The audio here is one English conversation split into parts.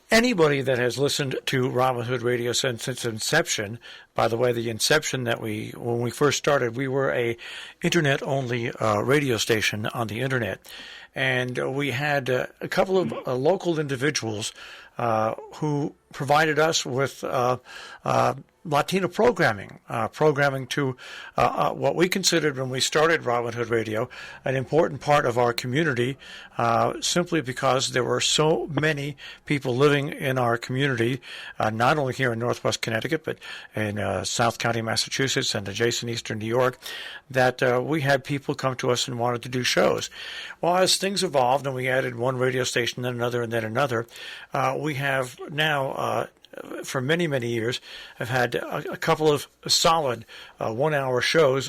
Anybody that has listened to Robin Hood Radio since its inception, by the way, the inception that when we first started, we were a internet-only radio station on the internet. And we had a couple of local individuals who provided us with Latino programming to what we considered when we started Robin Hood Radio an important part of our community, simply because there were so many people living in our community, not only here in Northwest Connecticut, but in South County, Massachusetts, and adjacent Eastern New York, that we had people come to us and wanted to do shows. Well, as things evolved and we added one radio station, then another, and then another, we have now for many, many years, I've had a couple of solid 1-hour shows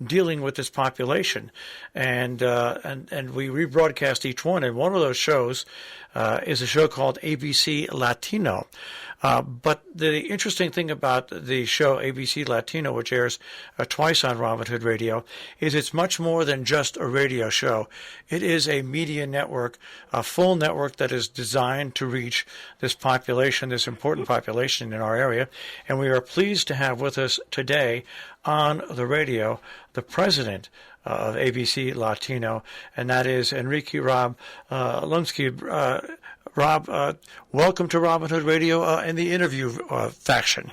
dealing with this population, and we rebroadcast each one. And one of those shows is a show called ABC Latino. But the interesting thing about the show ABC Latino, which airs twice on Robin Hood Radio, is it's much more than just a radio show. It is a media network, a full network that is designed to reach this population, this important population in our area. And we are pleased to have with us today on the radio the president of ABC Latino, and that is Enrique Rob Lunski. Rob, welcome to Robin Hood Radio in the interview faction.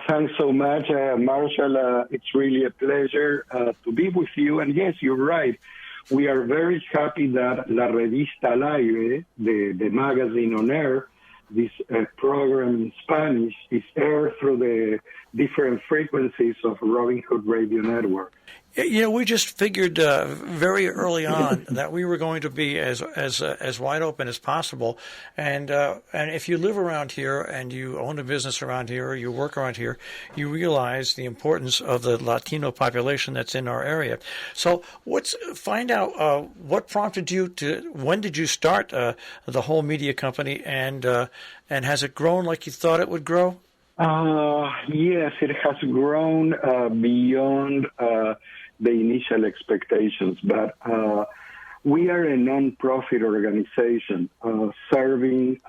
Thanks so much, Marshall. It's really a pleasure to be with you. And yes, you're right. We are very happy that La Revista al Aire, the magazine on air, this program in Spanish, is aired through the different frequencies of Robin Hood Radio Network. You know, we just figured very early on that we were going to be as wide open as possible, and if you live around here and you own a business around here or you work around here, you realize the importance of the Latino population that's in our area. So, find out what prompted you to. When did you start the whole media company, and has it grown like you thought it would grow? Yes, it has grown beyond the initial expectations, but we are a non-profit organization serving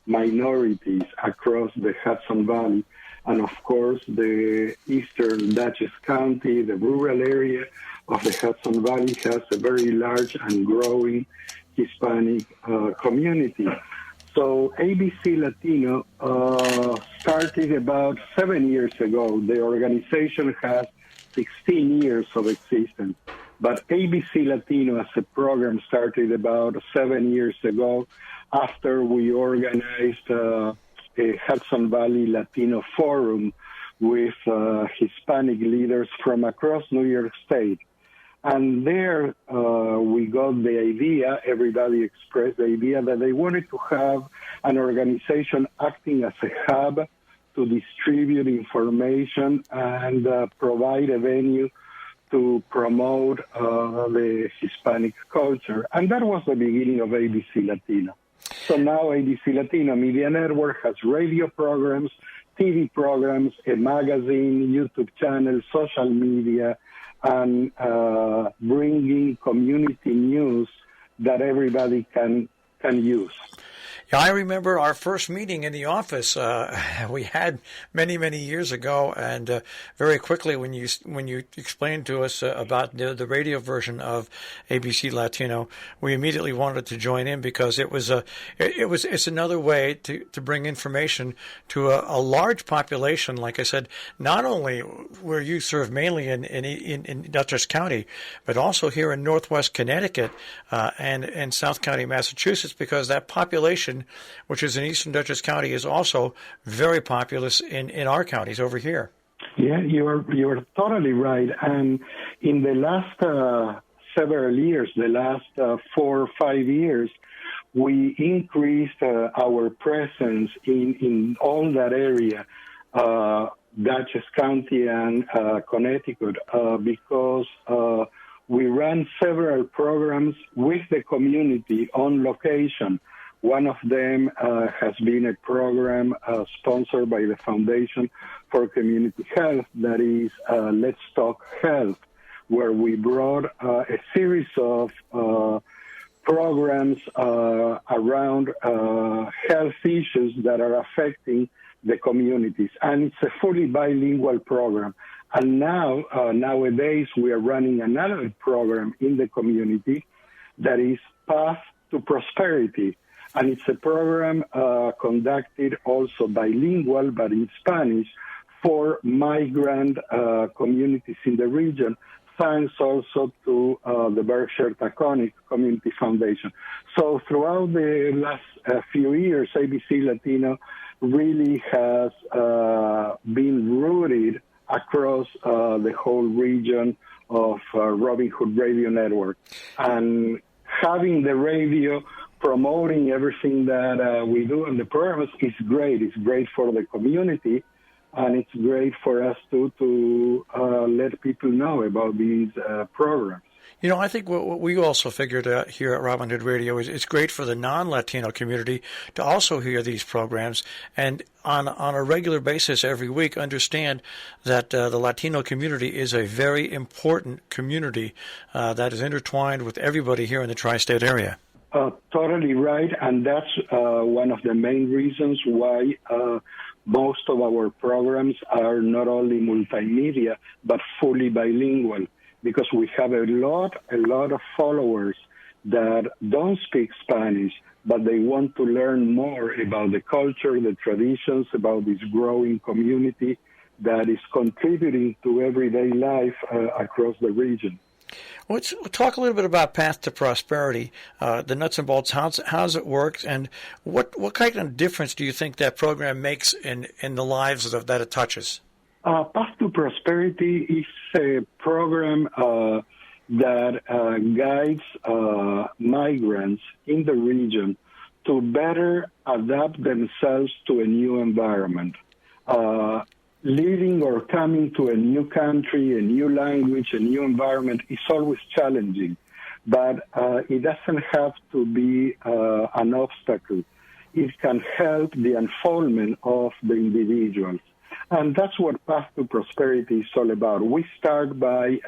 minorities across the Hudson Valley, and of course the eastern Dutchess County, the rural area of the Hudson Valley, has a very large and growing Hispanic community. So ABC Latino started about 7 years ago. The organization has 16 years of existence. But ABC Latino as a program started about 7 years ago after we organized a Hudson Valley Latino Forum with Hispanic leaders from across New York State. And there we got the idea, everybody expressed the idea that they wanted to have an organization acting as a hub to distribute information and provide a venue to promote the Hispanic culture. And that was the beginning of ABC Latino. So now ABC Latino Media Network has radio programs, TV programs, a magazine, YouTube channel, social media, and bringing community news that everybody can use. Yeah, I remember our first meeting in the office we had many, many years ago, and very quickly when you explained to us about the radio version of ABC Latino, we immediately wanted to join in because it's another way to bring information to a large population. Like I said, not only where you serve mainly in Dutchess County, but also here in Northwest Connecticut and South County, Massachusetts, because that population, which is in Eastern Dutchess County, is also very populous in our counties over here. Yeah, you're totally right. And in the last several years, the last 4 or 5 years, we increased our presence in all that area, Dutchess County and Connecticut, because we ran several programs with the community on location. One of them has been a program sponsored by the Foundation for Community Health, that is Let's Talk Health, where we brought a series of programs around health issues that are affecting the communities. And it's a fully bilingual program. And now, nowadays, we are running another program in the community that is Path to Prosperity. And it's a program conducted also bilingual, but in Spanish, for migrant communities in the region, thanks also to the Berkshire-Taconic Community Foundation. So throughout the last few years, ABC Latino really has been rooted across the whole region of Robin Hood Radio Network. And having the radio promoting everything that we do in the programs is great. It's great for the community, and it's great for us to let people know about these programs. You know, I think what we also figured out here at Robin Hood Radio is it's great for the non-Latino community to also hear these programs and on a regular basis every week understand that the Latino community is a very important community that is intertwined with everybody here in the tri-state area. Totally right, and that's one of the main reasons why most of our programs are not only multimedia, but fully bilingual, because we have a lot of followers that don't speak Spanish, but they want to learn more about the culture, the traditions, about this growing community that is contributing to everyday life across the region. Let's talk a little bit about Path to Prosperity, the nuts and bolts, how's it work, and what kind of difference do you think that program makes in the lives that it touches? Path to Prosperity is a program that guides migrants in the region to better adapt themselves to a new environment. Living or coming to a new country, a new language, a new environment is always challenging, but it doesn't have to be an obstacle. It can help the unfoldment of the individuals. And that's what Path to Prosperity is all about. We start by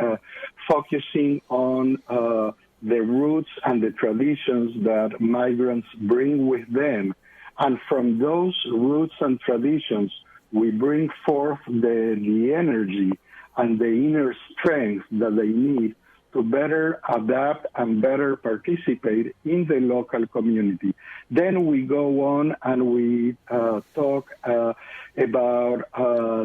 focusing on the roots and the traditions that migrants bring with them. And from those roots and traditions, we bring forth the energy and the inner strength that they need to better adapt and better participate in the local community. Then we go on and we talk about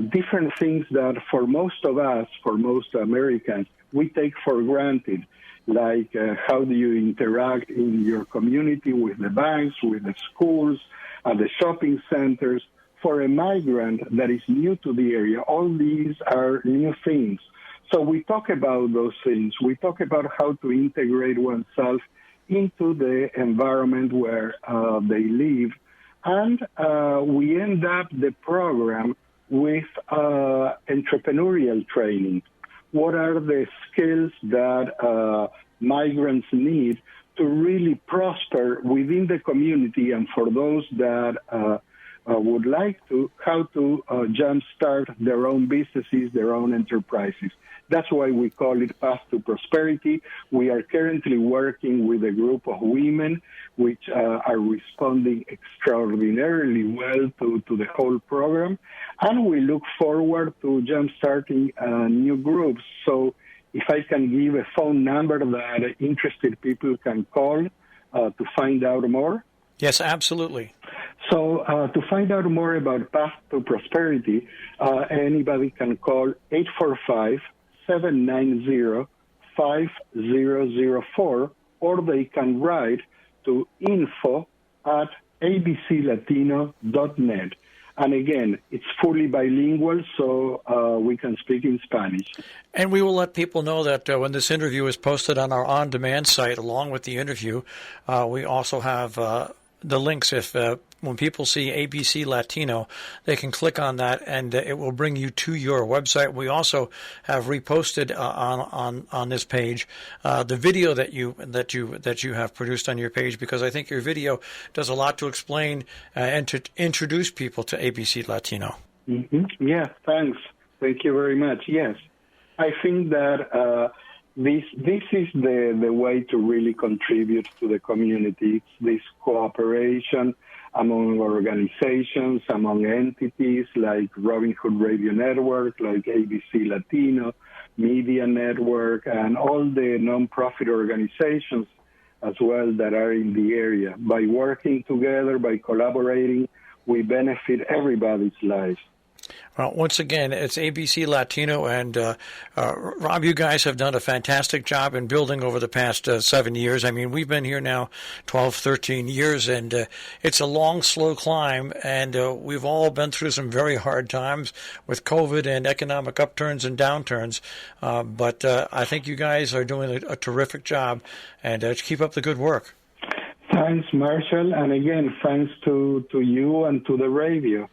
different things that for most of us, for most Americans, we take for granted, like how do you interact in your community with the banks, with the schools, the shopping centers. For a migrant that is new to the area, all these are new things. So we talk about those things. We talk about how to integrate oneself into the environment where they live. And we end up the program with entrepreneurial training. What are the skills that migrants need to really prosper within the community, and for those that would like to, how to jumpstart their own businesses, their own enterprises. That's why we call it Path to Prosperity. We are currently working with a group of women which are responding extraordinarily well to the whole program. And we look forward to jumpstarting new groups. So if I can give a phone number that interested people can call to find out more. Yes, absolutely. So to find out more about Path to Prosperity, anybody can call 845-790-5004, or they can write to info@abclatino.net. And again, it's fully bilingual, so we can speak in Spanish. And we will let people know that when this interview is posted on our on-demand site, along with the interview, we also have the links. If when people see ABC Latino, they can click on that, and it will bring you to your website. We also have reposted on this page the video that you have produced on your page, because I think your video does a lot to explain and to introduce people to ABC Latino. Mm-hmm. Yeah, thanks. Thank you very much. Yes, I think that this is the way to really contribute to the community. It's this cooperation among organizations, among entities like Robin Hood Radio Network, like ABC Latino, Media Network, and all the nonprofit organizations as well that are in the area. By working together, by collaborating, we benefit everybody's lives. Well, once again, it's ABC Latino, and Rob, you guys have done a fantastic job in building over the past 7 years. I mean, we've been here now 12, 13 years, and it's a long, slow climb, and we've all been through some very hard times with COVID and economic upturns and downturns. But I think you guys are doing a terrific job, and keep up the good work. Thanks, Marshall, and again, thanks to you and to the radio.